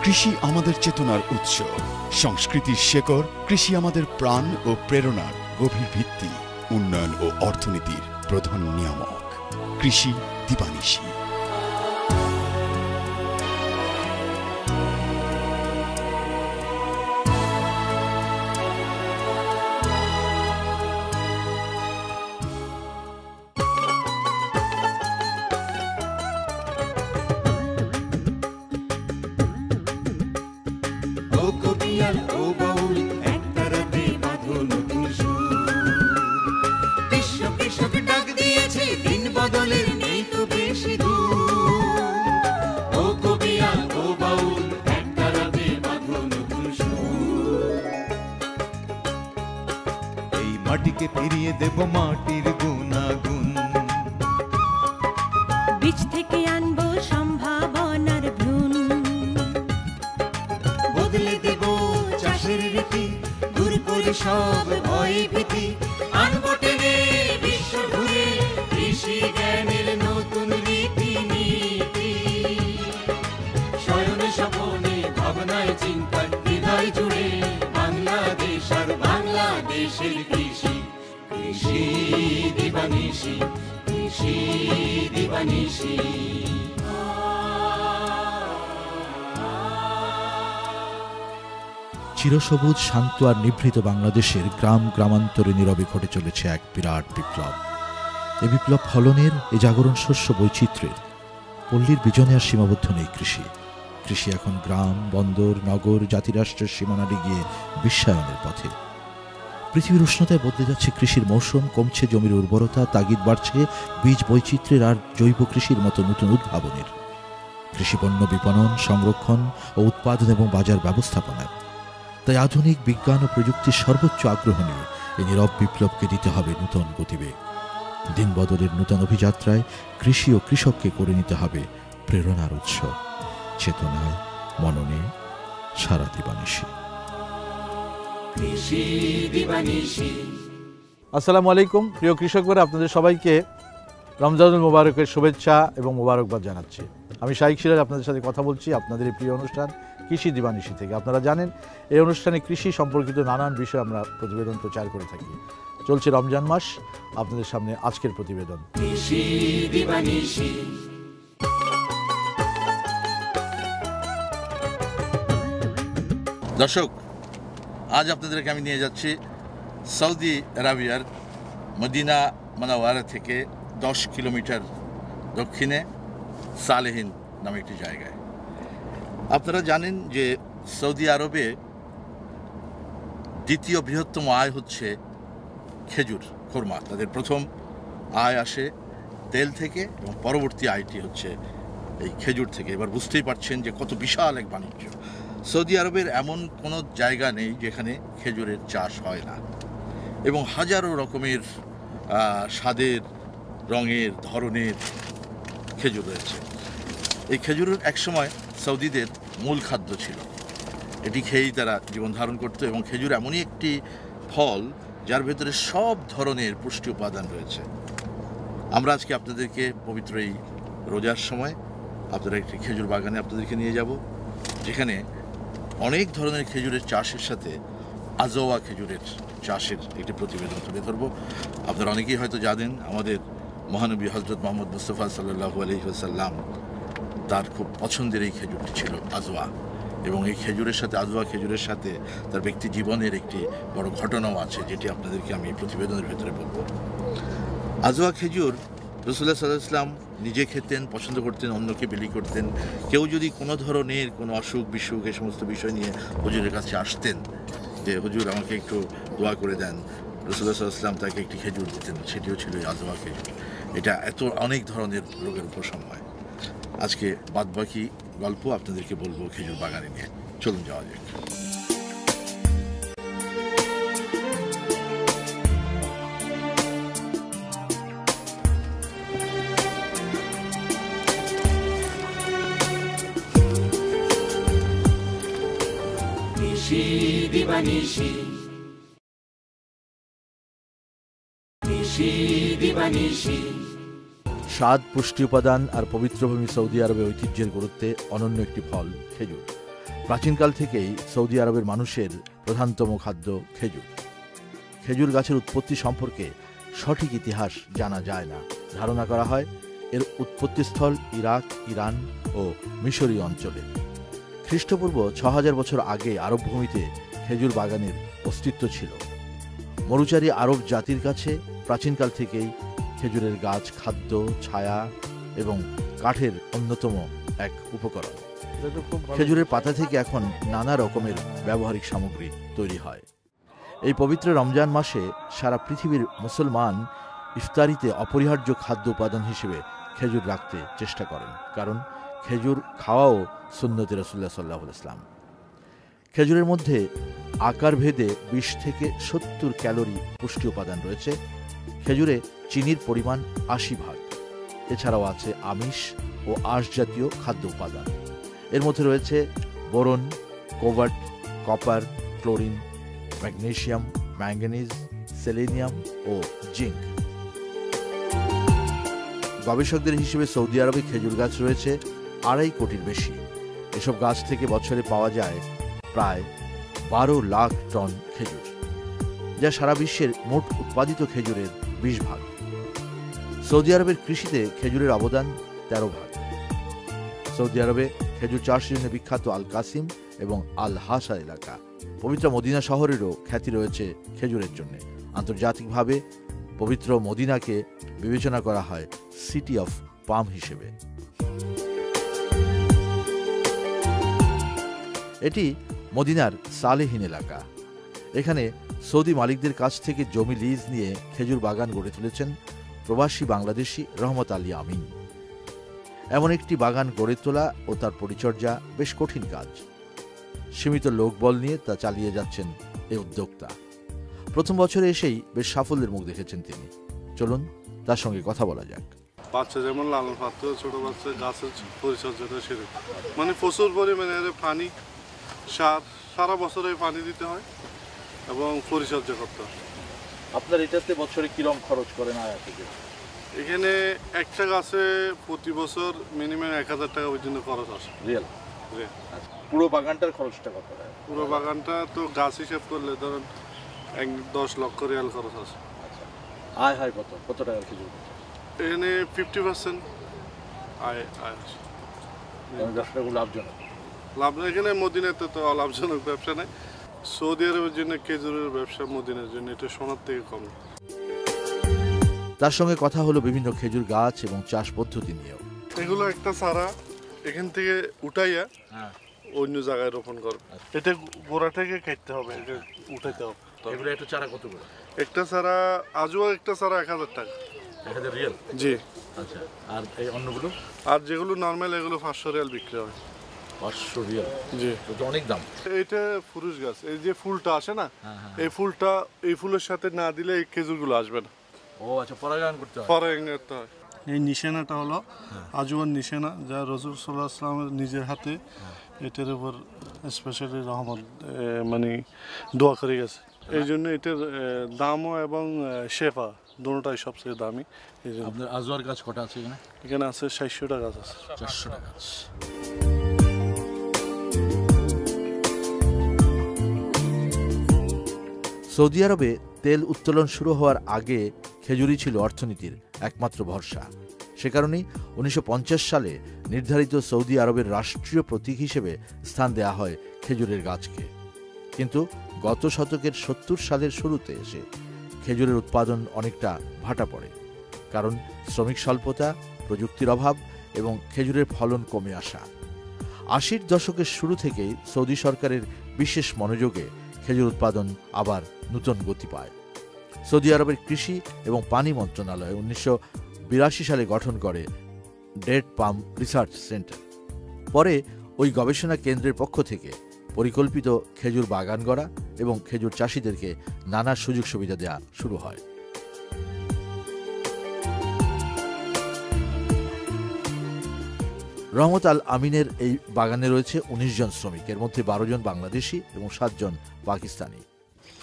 কৃষি আমাদের চেতনার উৎস, সংস্কৃতির শেকড়। কৃষি আমাদের প্রাণ ও প্রেরণার গভীর ভিত্তি, উন্নয়ন ও অর্থনীতির প্রধান নিয়ামক। কৃষি দিবানিশি। মাটিকে ফিরিয়ে দেব মাটির গুণাগুণ, বীজ থেকে আনবো সম্ভাবনার ভ্রূণ, বদলে দেব চাষের রীতি, দূর করে সব ভয় ভীতি, আনবো টেনে বিশ্ব ঘুরে কৃষি জ্ঞানের নতুন রীতি নীতি। শয়নে স্বপনে ভাবনায় চিন্তায় হৃদয় জুড়ে বাংলাদেশ আর বাংলাদেশের কৃষি। কৃষি দিবানিশি, কৃষি দিবানিশি। চিরসবুজ, শান্ত আর নিভৃত বাংলাদেশের গ্রাম গ্রামান্তরে নীরবে ঘটে চলেছে এক বিরাট বিপ্লব। এ বিপ্লব ফলনের, এ জাগরণ শস্য বৈচিত্র্যের। পল্লীর বিজনে আর সীমাবদ্ধ নেই কৃষি। কৃষি এখন গ্রাম, বন্দর, নগর, জাতিরাষ্ট্রের সীমানা ডিগিয়ে বিশ্বায়নের পথে। পৃথিবীর উষ্ণতায় বদলে যাচ্ছে কৃষির মৌসুম, কমছে জমির উর্বরতা, তাগিদ বাড়ছে বীজ বৈচিত্র্যের আর জৈব কৃষির মতো নতুন উদ্ভাবনের। কৃষিপণ্য বিপণন, সংরক্ষণ ও উৎপাদন এবং বাজার ব্যবস্থাপনার। তাই আধুনিক বিজ্ঞান ও প্রযুক্তির সর্বোচ্চ আগ্রহ নিয়ে এই নীরব বিপ্লবকে দিতে হবে নূতন গতিবেগ। দিন বদলের নূতন অভিযাত্রায় কৃষি ও কৃষককে করে নিতে হবে প্রেরণার উৎস। চেতনায়, মননে সারা দিবানিশি। আসসালামু আলাইকুম প্রিয় কৃষক ভাইরা, আপনাদের সবাইকে রমজানুল মোবারকের শুভেচ্ছা এবং মোবারকবাদ জানাচ্ছি। আমি শাইখ সিরাজ আপনাদের সাথে কথা বলছি আপনাদের এই প্রিয় অনুষ্ঠান কৃষি দিবানিশি থেকে। আপনারা জানেন এই অনুষ্ঠানে কৃষি সম্পর্কিত নানান বিষয় আমরা প্রতিবেদন প্রচার করে থাকি। চলছে রমজান মাস, আপনাদের সামনে আজকের প্রতিবেদন কৃষি দিবানিশি। দর্শক, আজ আপনাদেরকে আমি নিয়ে যাচ্ছি সৌদি আরবিয়ার মদিনা মুনাওয়ারা থেকে 10 কিলোমিটার দক্ষিণে সালেহিন নামে একটি জায়গায়। আপনারা জানেন যে সৌদি আরবে দ্বিতীয় বৃহত্তম আয় হচ্ছে খেজুর, খোরমা। তাদের প্রথম আয় আসে তেল থেকে এবং পরবর্তী আয়টি হচ্ছে এই খেজুর থেকে। এবার বুঝতেই পারছেন যে কত বিশাল এক বাণিজ্য। সৌদি আরবের এমন কোনো জায়গা নেই যেখানে খেজুরের চাষ হয় না, এবং হাজারো রকমের স্বাদের, রঙের, ধরনের খেজুর রয়েছে। এই খেজুরের একসময় সৌদিদের মূল খাদ্য ছিল। এটি খেয়েই তারা জীবন ধারণ করত, এবং খেজুর এমনই একটি ফল যার ভেতরে সব ধরনের পুষ্টি উপাদান রয়েছে। আমরা আজকে আপনাদেরকে পবিত্র এই রোজার সময় আপনারা একটি খেজুর বাগানে আপনাদেরকে নিয়ে যাব, যেখানে অনেক ধরনের খেজুরের চাষের সাথে আজওয়া খেজুরের চাষের একটি প্রতিবেদন তুলে ধরব। আপনারা অনেকেই হয়তো জানেন আমাদের মহানবী হজরত মোহাম্মদ মুস্তাফা সাল্লাল্লাহু আলাইহি ওয়াসাল্লাম, তার খুব পছন্দের এই খেজুরটি ছিল আজওয়া, এবং এই খেজুরের সাথে, আজওয়া খেজুরের সাথে তার ব্যক্তি জীবনের একটি বড় ঘটনাও আছে, যেটি আপনাদেরকে আমি এই প্রতিবেদনের ভেতরে বলব। আজওয়া খেজুর রাসূলুল্লাহ সাল্লাল্লাহু আলাইহি ওয়াসাল্লাম নিজে খেতেন, পছন্দ করতেন, অন্যকে বিলি করতেন। কেউ যদি কোনো ধরনের কোনো অসুখ বিসুখ এই সমস্ত বিষয় নিয়ে হুজুরের কাছে আসতেন, যে হুজুর আমাকে একটু দোয়া করে দেন, রাসূলুল্লাহ সাল্লাল্লাহু আলাইহি ওয়াসাল্লাম তাকে একটি খেজুর দিতেন, সেটিও ছিল এই আজওয়া খেজুর। এটা এত অনেক ধরনের রোগের উপশম হয়। আজকে বাদবাকি গল্প আপনাদেরকে বলবো খেজুর বাগানে নিয়ে। চলুন যাওয়া যাক। কৃষি দিবানিশি, কৃষি দিবানিশি। স্বাদ, পুষ্টি উপাদান আর পবিত্র ভূমি সৌদি আরবে ঐতিহ্যের গুরুত্বে অনন্য একটি ফল খেজুর। প্রাচীনকাল থেকেই সৌদি আরবের মানুষের প্রধানতম খাদ্য খেজুর। খেজুর গাছের উৎপত্তি সম্পর্কে সঠিক ইতিহাস জানা যায় না। ধারণা করা হয় এর উৎপত্তিস্থল ইরাক, ইরান ও মিশরীয় অঞ্চলে। খ্রিস্টপূর্ব ৬০০০ বছর আগে আরব ভূমিতে খেজুর বাগানের অস্তিত্ব ছিল। মরুচারী আরব জাতির কাছে প্রাচীনকাল থেকেই খেজুরের গাছ খাদ্য, ছায়া এবং কাঠের অন্যতম এক উপকরণ। খেজুরের পাতা থেকে এখন নানা রকমের ব্যবহারিক সামগ্রী তৈরি হয়। এই পবিত্র রমজান মাসে সারা পৃথিবীর মুসলমান ইফতারিতে অপরিহার্য খাদ্য উপাদান হিসেবে খেজুর রাখতে চেষ্টা করেন, কারণ খেজুর খাওয়াও সুন্নতে রাসূলুল্লাহ সাল্লাল্লাহু আলাইহি ওয়াসাল্লাম। খেজুরের মধ্যে আকার ভেদে ২০ থেকে ৭০ ক্যালোরি পুষ্টি উপাদান রয়েছে। খেজুরে চিনির পরিমাণ ৮০%। এছাড়াও আছে আমিষ ও আঁশ জাতীয় খাদ্য উপাদান। এর মধ্যে রয়েছে boron, cobalt, copper, chlorine, magnesium, manganese, selenium ও জিঙ্ক। গবেষকদের হিসেবে সৌদি আরবে খেজুর গাছ রয়েছে ২.৫ কোটির বেশি। এসব গাছ থেকে বছরে পাওয়া যায় প্রায় ১২ লাখ টন খেজুর, যা সারা বিশ্বের মোট উৎপাদিত খেজুরের ২০%। সৌদি আরবের কৃষিতে খেজুরের অবদান ১৩%। সৌদি আরবে খেজুর চাষের জন্য বিখ্যাত আল কাসিম এবং আল হাসা এলাকা। পবিত্র মদিনা শহরেরও খ্যাতি রয়েছে খেজুরের জন্য। আন্তর্জাতিকভাবে পবিত্র মদিনাকে বিবেচনা করা হয় সিটি অফ পাম হিসেবে। এটি মদিনার সালেহীন এলাকা। এখানে সৌদি মালিকদের কাছ থেকে জমি লিজ নিয়ে খেজুর বাগান গড়ে তুলেছেন প্রবাসী বাংলাদেশি রহমত আলী আমিন। এমন একটি বাগান গড়ে তোলা ও তার পরিচর্যা বেশ কঠিন কাজ। সীমিত লোকবল নিয়ে তা চালিয়ে যাচ্ছেন এই উদ্যোক্তা। প্রথম বছরে এসেই বেশ সাফল্যের মুখ দেখেছেন তিনি। চলুন তার সঙ্গে কথা বলা যাক। বাচ্চা যেমন লালন পাত্র, ছোট বাচ্চা গাছের পরিচর্যাটা সেরে মানে প্রচুর পরিমাণে পানি, সার সারা বছরে পানি দিতে হয় এবং পরিচর্যা করতে হয়। আপনার এটাতে বছরে কিরকম খরচ করেন আয়া থেকে? এখানে একটা গাছে প্রতি বছর মিনিমাম ১,০০০ টাকা পর্যন্ত খরচ আসে। রিয়েল? পুরো বাগানটার খরচটা কত? পুরো বাগানটা তো গাছ হিসেব করলে ধরেন ১-১০ লক্ষ রিয়াল খরচ আছে। আয় হয় কত টাকার খেজুর? এখানে 50% আয় আসে। ব্যবসাগুলো লাভজনক? লাভ এখানে মদিনাতে তো অলাভজনক ব্যবসা নেই। সৌদি আরবের জন্য খেজুরের ব্যবসা মদিনার জন্য এটা সোনার থেকে কম। তার সঙ্গে কথা হলো বিভিন্ন খেজুর গাছ এবং চাষ পদ্ধতি নিয়েও। এগুলো একটা চারা এখান থেকে উঠাইয়া অন্য জায়গায় রোপণ করবে। এটা গোড়া থেকে কাটতে হবে, এটা উঠাইতে হবে। এগুলো একটা চারা কত করে? একটা চারা আজও একটা চারা ১,০০০ টাকা। ১,০০০ রিয়াল? জি। আচ্ছা, আর এই অন্যগুলো? আর যেগুলো নর্মাল এগুলো ৫০০ রিয়াল বিক্রি হয়। ৫০০ রিয়াল? জি। তো অনেক দাম। এইটা ফুরুষ গাছ, এই যে ফুলটা আসে না, এই ফুলটা এই ফুলের সাথে না দিলে এই খেজুরগুলো আসবে না। ও আচ্ছা, পরাগায়ন করতে হয়? পরাগায়ন করতে হয়। এই নিশানাটা হলো আজওয়ান নিশানা, যা রাসূল সাল্লাল্লাহু আলাইহি ওয়াসাল্লামের নিজের হাতে এটার উপর স্পেশালি রহমত মানে দোয়া করে গেছে। এই জন্য এটার দামও এবং শেফা দুটোটাই সবচেয়ে দামি। আপনার আজওয়ার গাছ কটা আছে এখানে? এখানে আছে ৬০০টা গাছ আছে। ৪০০টা গাছ। সৌদি আরবে তেল উত্তোলন শুরু হওয়ার আগে খেজুরই ছিল অর্থনীতির একমাত্র ভরসা। সে কারণেই ১৯৫০ সালে নির্ধারিত সৌদি আরবের রাষ্ট্রীয় প্রতীক হিসেবে স্থান দেওয়া হয় খেজুরের গাছকে। কিন্তু গত শতকের ৭০ সালের শুরুতে এসে খেজুরের উৎপাদন অনেকটা ভাটা পড়ে, কারণ শ্রমিক স্বল্পতা, প্রযুক্তির অভাব এবং খেজুরের ফলন কমে আসা। ৮০ দশকের শুরু থেকেই সৌদি সরকারের বিশেষ মনোযোগে খেজুর উৎপাদন আবার নূতন গতি পায়। সৌদি আরবের কৃষি এবং পানি মন্ত্রণালয় ১৯৮২ সালে গঠন করে ডেট পাম রিসার্চ সেন্টার। পরে ওই গবেষণা কেন্দ্রের পক্ষ থেকে পরিকল্পিত খেজুর বাগান গড়া এবং খেজুর চাষিদেরকে নানা সুযোগ সুবিধা দেওয়া শুরু হয়। রহমত আল আমিনের এই বাগানে রয়েছে ১৯ জন শ্রমিক, এর মধ্যে ১২ জন বাংলাদেশি এবং ৭ জন পাকিস্তানি।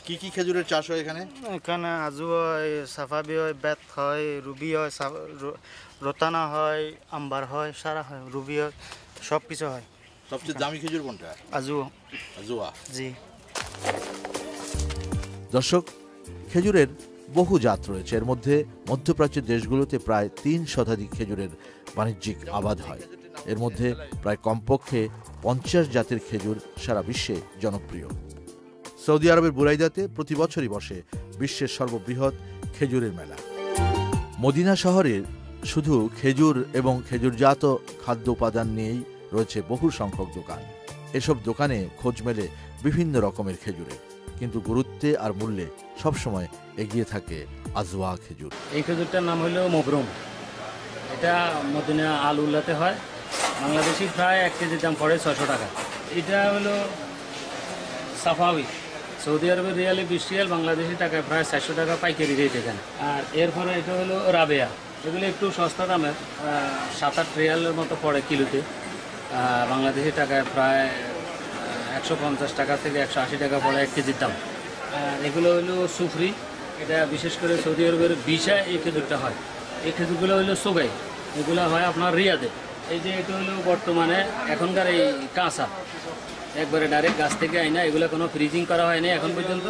কি কি খেজুরের চাষ হয় এখানে? এখানে আজু হয়, সাফাবি হয়, বেত হয়, রুবি হয়, রতানা হয়, আম্বার হয়, সারা হয়, রুবি হয়, সব কিছু হয়। সবচেয়ে দামি খেজুর কোনটা? আজুয়া। আজুয়া। জি। দর্শক, খেজুরের বহু জাত রয়েছে। এর মধ্যে মধ্যপ্রাচ্যের দেশগুলোতে প্রায় 3 শতাধিক খেজুরের বাণিজ্যিক আবাদ হয়। এর মধ্যে প্রায় কমপক্ষে 50 জাতের খেজুর সারা বিশ্বে জনপ্রিয়। সৌদি আরবের বুরাইদাতে প্রতি বছরই বসে বিশ্বের সর্ববৃহৎ খেজুরের মেলা। মদিনা শহরের শুধু খেজুর এবং খেজুরজাত খাদ্য উপাদান নিয়েই রয়েছে বহু সংখ্যক দোকান। এসব দোকানে খোঁজ মেলে বিভিন্ন রকমের খেজুরের, কিন্তু গুরুত্বে আর মূল্যে সবসময় এগিয়ে থাকে আজওয়া খেজুর। এই খেজুরটার নাম হলো মবরুম। এটা মদিনা আল উল্লাতে হয়। বাংলাদেশি প্রায় 1 কেজির দাম পড়ে 600 টাকা। এটা হলো সাফাবি, সৌদি আরবের রিয়ালে 20 রিয়াল, বাংলাদেশি টাকায় প্রায় 400 টাকা পাইকারি রেট এখানে। আর এরপরে এটা হলো রাবেয়া, এগুলো একটু সস্তা দামের, 7-8 রিয়ালের মতো পড়ে কিলোতে। বাংলাদেশি টাকায় প্রায় 150 টাকা থেকে 180 টাকা পড়ে 1 কেজির দাম। এগুলো হলো সুফরি, এটা বিশেষ করে সৌদি আরবের বিশায় এই খেজুরটা হয়। এই খেজুরগুলো হলো সোগাই, এগুলো হয় আপনার রিয়াদে। এই যে এটা হলো বর্তমানে এখনকার এই কাঁচা, একবারে ডাইরেক্ট গাছ থেকে আইনা, এগুলো কোনো ফ্রিজিং করা হয়নি এখন পর্যন্ত।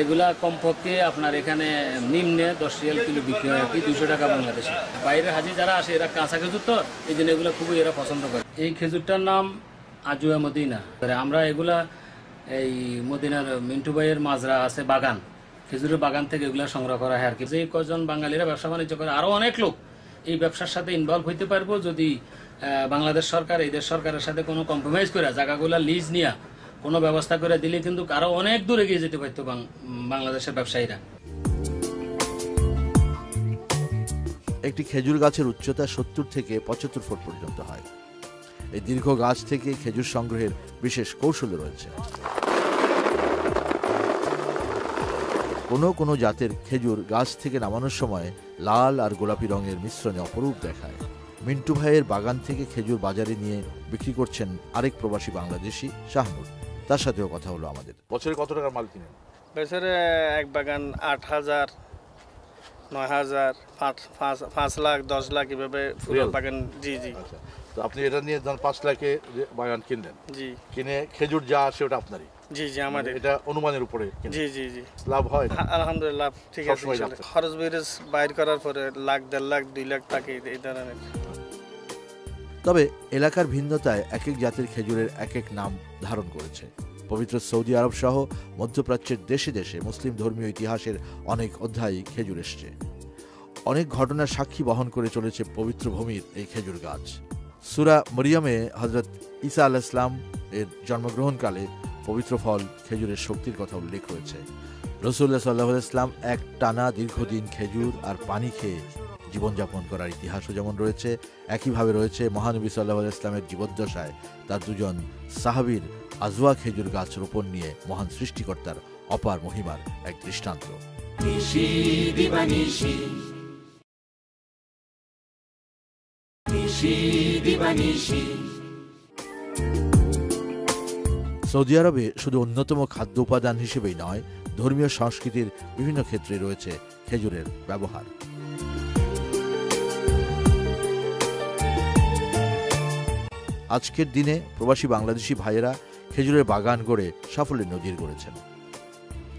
এগুলা কমপক্ষে আপনার এখানে নিম্নে 10 রিয়াল কিলো বিক্রি হয় আর কি, 200 টাকা বাংলাদেশে। বাইরের হাজি যারা আসে এরা কাঁচা খেজুর তো, এই জন্য এগুলো খুবই এরা পছন্দ করে। এই খেজুরটার নাম আজওয়া মদিনা। আমরা এগুলা এই মদিনার মিন্টু ভাইয়ের মাজরা আছে বাগান, খেজুরের বাগান থেকে এগুলা সংগ্রহ করা হয় আর কি। যে কজন বাঙালিরা ব্যবসা বাণিজ্য করে, আরও অনেক লোক এই ব্যবসার সাথে ইনভলভ হইতে পারবো যদি বাংলাদেশ সরকার এই দেশ সরকারের সাথে কোনো কম্প্রোমাইজ করে জায়গাগুলা লিজ নিয়ে কোনো ব্যবস্থা করে দিলে কিন্তু আরো অনেক দূরে এগিয়ে যেতে পারতো বাংলাদেশের ব্যবসায়ীরা। একটি খেজুর গাছের উচ্চতা 70 থেকে 75 ফুট পর্যন্ত হয়। এই দীর্ঘ গাছ থেকে খেজুর সংগ্রহের বিশেষ কৌশল রয়েছে। কোনো জাতের খেজুর গাছ থেকে নামানোর সময় লাল আর গোলাপি রঙের মিশ্রণে অপরূপ দেখায়। মিন্টু ভাইয়ের বাগান থেকে খেজুর বাজারে নিয়ে বিক্রি করছেন আরেক প্রবাসী বাংলাদেশি শাহনুর। তার সাথেও কথা হলো আমাদের। বছরে কত টাকার মাল কিনেন? বছরে এক বাগান 8,000, 9,000, 5 লাখ, 10 লাখ এভাবে পুরো বাগান। জি জি। আচ্ছা, তো আপনি এটা নিয়ে ধরুন 5 লাখে বাগান কিনলেন। জি। কিনে খেজুর যা আসে ওটা আপনারই? জি জি, আমাদের। এটা অনুমানের উপরে? জি জি জি। লাভ হয়? আলহামদুলিল্লাহ ঠিক আছে। খরচ বেরস বাইর করার পরে লাখ, 1.5 লাখ, 2 লাখ টাকা এই ধরনের। তবে এলাকার ভিন্নতায় এক এক জাতের খেজুরের এক এক নাম ধারণ করেছে। পবিত্র সৌদি আরব সহ মধ্যপ্রাচ্যের দেশে দেশে মুসলিম ধর্মীয় ইতিহাসের অনেক অধ্যায় খেজুর এসছে। অনেক ঘটনার সাক্ষী বহন করে চলেছে পবিত্র ভূমির এই খেজুর গাছ। সূরা মরিয়মে হযরত ঈসা আলাইহিস সালাম এর জন্মগ্রহণকালে পবিত্র ফল খেজুরের শক্তির কথা উল্লেখ রয়েছে। রাসূলুল্লাহ সাল্লাল্লাহু আলাইহি ওয়াসাল্লাম এক টানা দীর্ঘদিন খেজুর আর পানি খেয়ে জীবনযাপন করার ইতিহাসও যেমন রয়েছে, একইভাবে রয়েছে মহানবী সাল্লাল্লাহু আলাইহি ওয়াসাল্লামের জীবদ্দশায় তার 2 সাহাবীর আজওয়া খেজুর গাছ রোপণ নিয়ে মহান সৃষ্টিকর্তার অপার মহিমার এক দৃষ্টান্ত। সৌদি আরবে শুধু অন্যতম খাদ্য উপাদান হিসেবেই নয়, ধর্মীয় সংস্কৃতির বিভিন্ন ক্ষেত্রে রয়েছে খেজুরের ব্যবহার। আজকের দিনে প্রবাসী বাংলাদেশি ভাইয়েরা খেজুরের বাগান গড়ে সাফল্যের নজির গড়েছেন।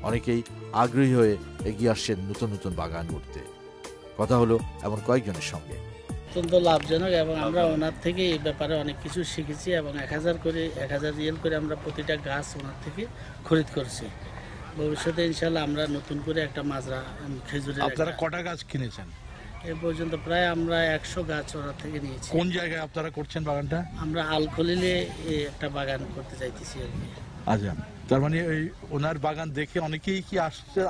অনেকেই আগ্রহী হয়ে এগিয়ে আসছেন নতুন নতুন বাগান গড়তে। কথা হলো এমন কয়েকজনের সঙ্গে। অত্যন্ত লাভজনক এবং আমরা ওনার থেকে এই ব্যাপারে অনেক কিছু শিখেছি এবং 1000 রিয়াল করে আমরা প্রতিটা গাছ ওনার থেকে খরিদ করছি। ভবিষ্যতে ইনশাল্লাহ আমরা নতুন করে একটা মাজরা খেজুরের। আপনারা কটা গাছ কিনেছেন এ পর্যন্ত? প্রায় আমরা 100 গাছ ওনার থেকে নিয়েছি। কোন জায়গায় আপনারা করছেন বাগানটা? আমরা আল খলিলে একটা বাগান করতে চাইতেছি আর কি। আচ্ছা, তার মানে এই ওনার বাগান দেখে অনেকেই কি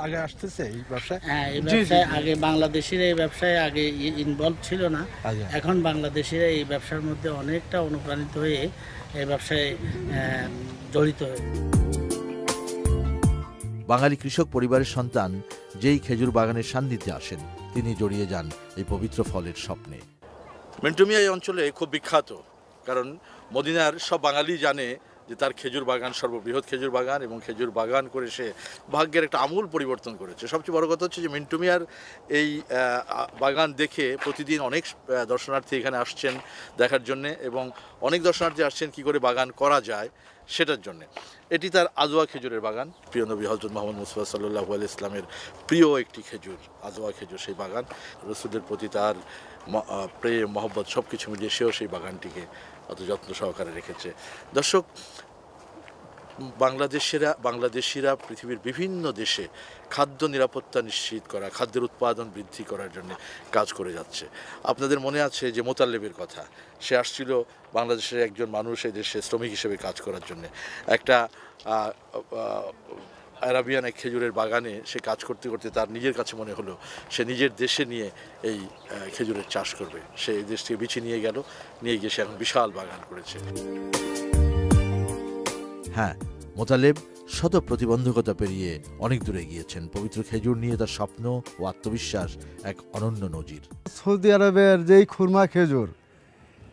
আগে আসতেছে এই ব্যবসায়? হ্যাঁ, এই ব্যবসায় আগে বাংলাদেশিরা এই ব্যবসায় আগে ইনভলভ ছিল না। এখন বাংলাদেশিরা এই ব্যবসার মধ্যে অনেকটা অনুপ্রাণিত হয়ে এই ব্যবসায় জড়িত হয়ে। বাঙালি কৃষক পরিবারের সন্তান যেই খেজুর বাগানের সান্নিধ্যে আসেন, তিনি জড়িয়ে যান এই পবিত্র ফলের স্বপ্নে। মিন্টু মিয়া এই অঞ্চলে খুব বিখ্যাত, কারণ মদিনার সব বাঙালি জানে যে তার খেজুর বাগান সর্ববৃহৎ খেজুর বাগান, এবং খেজুর বাগান করে সে ভাগ্যের একটা আমূল পরিবর্তন করেছে। সবচেয়ে বড় কথা হচ্ছে যে মিন্টু মিয়ার এই বাগান দেখে প্রতিদিন অনেক দর্শনার্থী এখানে আসছেন দেখার জন্যে, এবং অনেক দর্শনার্থী আসছেন কি করে বাগান করা যায় সেটার জন্যে। এটি তার আজওয়া খেজুরের বাগান, প্রিয় নবী হযরত মুহাম্মদ মুস্তাফা সাল্লাল্লাহু আলাইহি ইসলামের প্রিয় একটি খেজুর, আজওয়া খেজুর। সেই বাগান রসুলের প্রতি তার প্রেম মহব্বত সব কিছু মিলিয়ে সেও সেই বাগানটিকে অত যত্ন সহকারে রেখেছে। দর্শক, বাংলাদেশিরা পৃথিবীর বিভিন্ন দেশে খাদ্য নিরাপত্তা নিশ্চিত করা, খাদ্যের উৎপাদন বৃদ্ধি করার জন্য কাজ করে যাচ্ছে। আপনাদের মনে আছে যে মোতাল্লেবের কথা, সে আসছিল বাংলাদেশের একজন মানুষ এই দেশে শ্রমিক হিসেবে কাজ করার জন্য। একটা আরাবিয়ান এক খেজুরের বাগানে সে কাজ করতে করতে তার নিজের কাছে মনে হলো সে নিজের দেশে নিয়ে এই খেজুরের চাষ করবে। সে এই দেশ থেকে বিছিয়ে নিয়ে গিয়ে সে এখন বিশাল বাগান করেছে। হ্যাঁ, মোতালেব শত প্রতিবন্ধকতা পেরিয়ে অনেক দূরে গিয়েছেন। পবিত্র খেজুর নিয়ে তার স্বপ্ন ও আত্মবিশ্বাস এক অনন্য নজির। সৌদি আরবের যেই খুরমা খেজুর,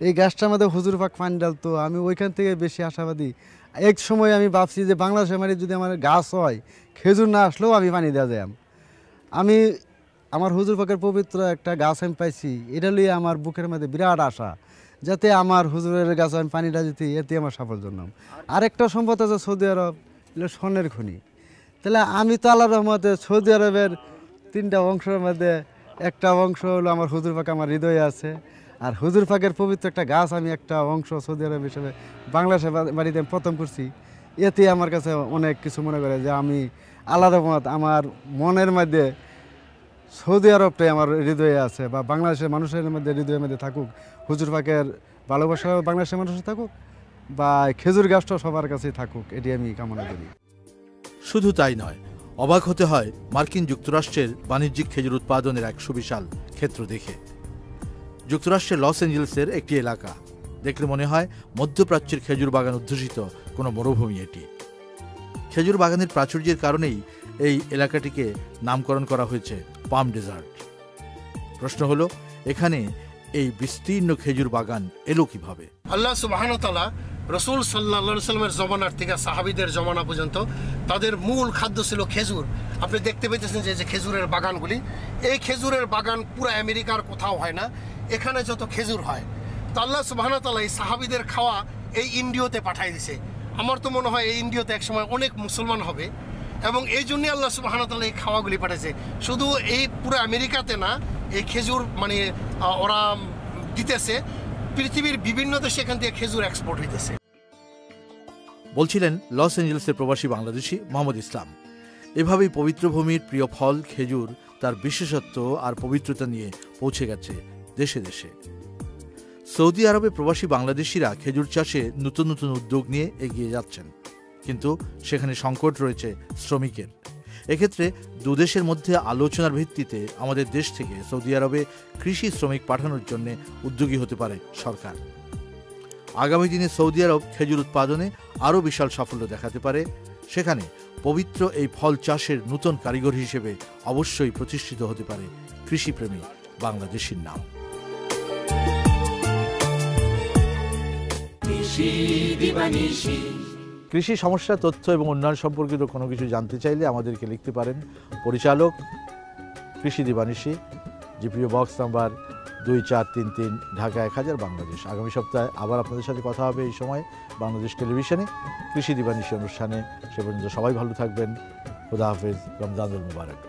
এই গাছটার মধ্যে হুজুর পাক পানি ডালতো, আমি ওইখান থেকে বেশি আশাবাদী। এক সময় আমি ভাবছি যে বাংলাদেশের মানে যদি আমার গাছ হয়, খেজুর না আসলেও আমি পানি দেওয়া যায়। আমি আমার হুজুর পাকের পবিত্র একটা গাছ আমি পাইছি, এটা নিয়ে আমার বুকের মধ্যে বিরাট আশা, যাতে আমার হুজুরের গাছে আমি পানিটা দিতে, এতে আমার সাফল্য জন্য। আরেকটা সম্পদ আছে সৌদি আরব, এগুলো স্বর্ণের খনি। তাহলে আমি তো আল্লাহর রহমতে সৌদি আরবের 3টা অংশের মধ্যে একটা অংশ হলো আমার হুজুর পাক আমার হৃদয়ে আছে, আর হুজুর পাকের পবিত্র একটা গাছ আমি একটা অংশ সৌদি আরব হিসেবে বাংলাদেশের বাড়িতে প্রথম করছি। এতে আমার কাছে অনেক কিছু মনে করে যে আমি আল্লাহর রহমত, আমার মনের মধ্যে সৌদি আরবটাই আমার হৃদয়ে আছে, বা বাংলাদেশের মানুষের মধ্যে হৃদয়ের মধ্যে থাকুক হুজুর পাকের ভালোবাসা, বাংলাদেশের মানুষের থাকুক, বা খেজুর গাছটা সবার কাছেই থাকুক, এটি আমি কামনা করি। শুধু তাই নয়, অবাক হতে হয় মার্কিন যুক্তরাষ্ট্রের বাণিজ্যিক খেজুর উৎপাদনের এক সুবিশাল ক্ষেত্র দেখে। যুক্তরাষ্ট্রের লস অ্যাঞ্জেলেসের একটি এলাকা দেখলে মনে হয় মধ্যপ্রাচ্যের খেজুর বাগান অধ্যুষিত কোনো মরুভূমি। এটি খেজুর বাগানের প্রাচুর্যের কারণেই এই এলাকাটিকে নামকরণ করা হয়েছে পাম ডেজার্ট। প্রশ্ন হলো, এখানে এই বিস্তীর্ণ খেজুর বাগান এলো কিভাবে? আল্লাহ সুবহানাহু ওয়া তাআলা রাসূল সাল্লাল্লাহু আলাইহি ওয়াসাল্লামের জমানার থেকে সাহাবীদের জমানা পর্যন্ত তাদের মূল খাদ্য ছিল খেজুর। আপনি দেখতে পেতেছেন যে খেজুরের বাগানগুলি, এই খেজুরের বাগান পুরো আমেরিকার কোথাও হয় না, এখানে যত খেজুর হয়। তো আল্লাহ সুবহানাহু ওয়া তাআলা এই সাহাবীদের খাওয়া এই ইন্ডিয়াতে পাঠিয়ে দিয়েছে। আমার তো মনে হয় এই ইন্ডিয়াতে একসময় অনেক মুসলমান হবে, এবং এই জন্যই আল্লাহ সুবহানাহু ওয়া তাআলা এই খাওয়াগুলি পাঠিয়েছে। শুধু এই পুরো আমেরিকাতে না, এই খেজুর মানে ওরা দিতেছে পৃথিবীর বিভিন্ন দেশে, এখান থেকে খেজুর এক্সপোর্ট হইতেছে। বলছিলেন লস অ্যাঞ্জেলেসের প্রবাসী বাংলাদেশি মোহাম্মদ ইসলাম। এভাবেই পবিত্র ভূমির প্রিয় ফল খেজুর তার বিশেষত্ব আর পবিত্রতা নিয়ে পৌঁছে গেছে দেশে দেশে। সৌদি আরবে প্রবাসী বাংলাদেশিরা খেজুর চাষে নতুন নতুন উদ্যোগ নিয়ে এগিয়ে যাচ্ছেন, কিন্তু সেখানে সংকট রয়েছে শ্রমিকের। এক্ষেত্রে দুদেশের মধ্যে আলোচনার ভিত্তিতে আমাদের দেশ থেকে সৌদি আরবে কৃষি শ্রমিক পাঠানোর জন্য উদ্যোগী হতে পারে সরকার। আগামী দিনে সৌদি আরব খেজুর উৎপাদনে আরও বিশাল সাফল্য দেখাতে পারে। সেখানে পবিত্র এই ফল চাষের নতুন কারিগর হিসেবে অবশ্যই প্রতিষ্ঠিত হতে পারে কৃষিপ্রেমী বাংলাদেশির নাম। কৃষি সমস্যা, তথ্য এবং উন্নয়ন সম্পর্কিত কোনো কিছু জানতে চাইলে আমাদেরকে লিখতে পারেন। পরিচালক, কৃষি দিবানিশি, GPO box number 2433, Dhaka 1000, Bangladesh. আগামী সপ্তাহে আবার আপনাদের সাথে কথা হবে এই সময় বাংলাদেশ টেলিভিশনে কৃষি দিবানিশি অনুষ্ঠানে। সে পর্যন্ত সবাই ভালো থাকবেন। খুদা হাফেজ, রমজানুল মুবারক।